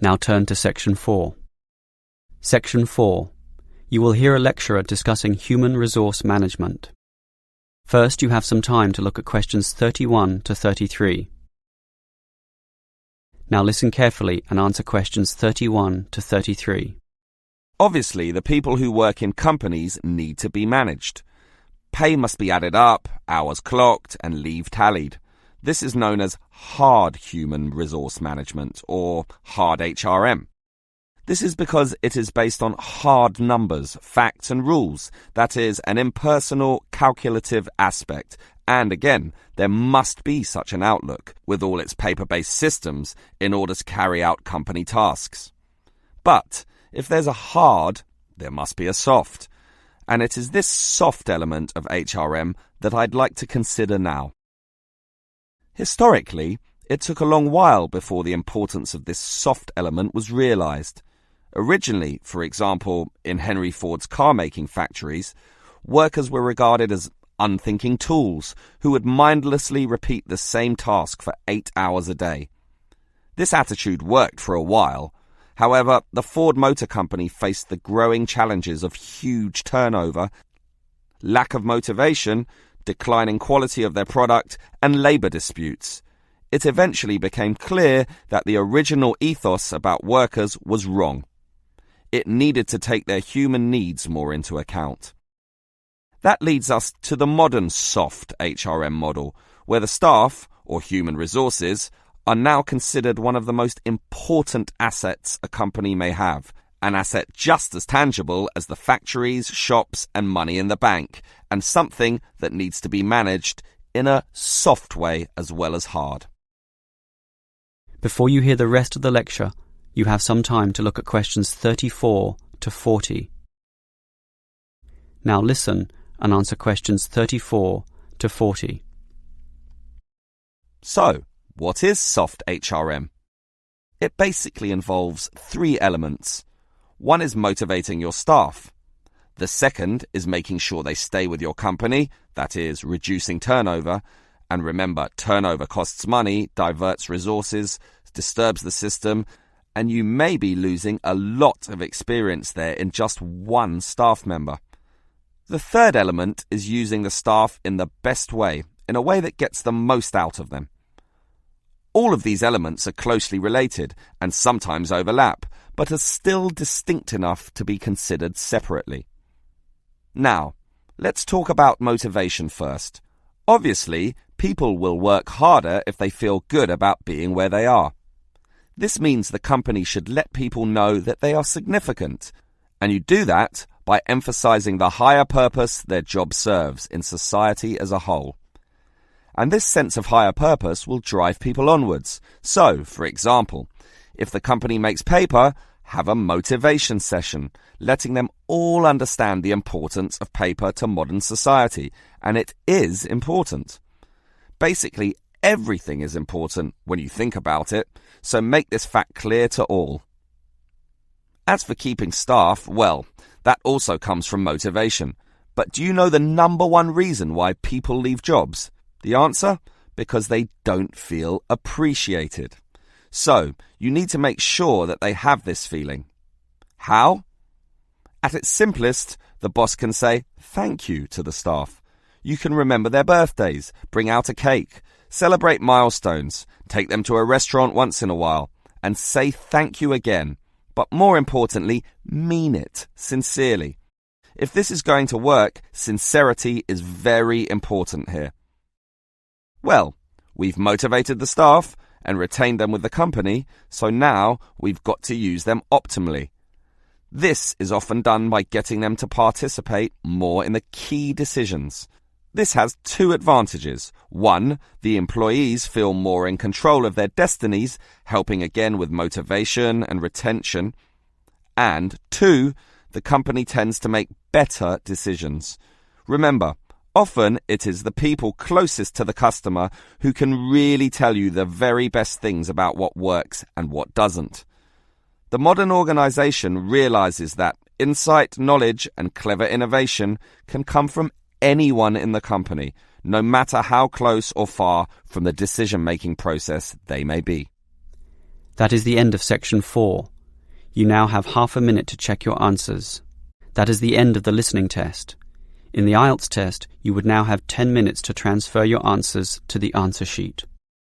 Now turn to Section 4. Section 4. You will hear a lecturer discussing human resource management. First, you have some time to look at questions 31 to 33. Now listen carefully and answer questions 31 to 33. Obviously, the people who work in companies need to be managed. Pay must be added up, hours clocked, and leave tallied. This is known as hard human resource management, or hard HRM. This is because it is based on hard numbers, facts and rules. That is, an impersonal, calculative aspect. And again, there must be such an outlook, with all its paper-based systems, in order to carry out company tasks. But if there's a hard, there must be a soft. And it is this soft element of HRM that I'd like to consider now. Historically, it took a long while before the importance of this soft element was realized. Originally, for example, in Henry Ford's car-making factories, workers were regarded as unthinking tools who would mindlessly repeat the same task for 8 hours a day. This attitude worked for a while. However, the Ford Motor Company faced the growing challenges of huge turnover, lack of motivation, declining quality of their product, and labor disputes. It eventually became clear that the original ethos about workers was wrong. It needed to take their human needs more into account. That leads us to the modern soft HRM model, where the staff, or human resources, are now considered one of the most important assets a company may have, an asset just as tangible as the factories, shops, and money in the bank, and something that needs to be managed in a soft way as well as hard. Before you hear the rest of the lecture, you have some time to look at questions 34 to 40. Now listen and answer questions 34 to 40. So, what is soft HRM? It basically involves 3 elements. One is motivating your staff. The second is making sure they stay with your company, that is, reducing turnover. And remember, turnover costs money, diverts resources, disturbs the system, and you may be losing a lot of experience there in just one staff member. The third element is using the staff in the best way, in a way that gets the most out of them. All of these elements are closely related and sometimes overlap, but are still distinct enough to be considered separately. Now, let's talk about motivation first. Obviously, people will work harder if they feel good about being where they are. This means the company should let people know that they are significant, and you do that by emphasizing the higher purpose their job serves in society as a whole. And this sense of higher purpose will drive people onwards. So, for example, if the company makes paper, have a motivation session, letting them all understand the importance of paper to modern society, and it is important. Basically, everything is important when you think about it, so make this fact clear to all. As for keeping staff, well, that also comes from motivation. But do you know the number one reason why people leave jobs? The answer? Because they don't feel appreciated. So, you need to make sure that they have this feeling. How? At its simplest, the boss can say thank you to the staff. You can remember their birthdays, bring out a cake, celebrate milestones, take them to a restaurant once in a while, and say thank you again. But more importantly, mean it sincerely. If this is going to work, sincerity is very important here. Well, we've motivated the staff and retained them with the company, so now we've got to use them optimally. This is often done by getting them to participate more in the key decisions. This has 2 advantages. 1, the employees feel more in control of their destinies, helping again with motivation and retention. And 2, the company tends to make better decisions. Remember, often it is the people closest to the customer who can really tell you the very best things about what works and what doesn't. The modern organization realizes that insight, knowledge, and clever innovation can come from anyone in the company, no matter how close or far from the decision-making process they may be. That is the end of section 4. You now have half a minute to check your answers. That is the end of the listening test. In the IELTS test, you would now have 10 minutes to transfer your answers to the answer sheet.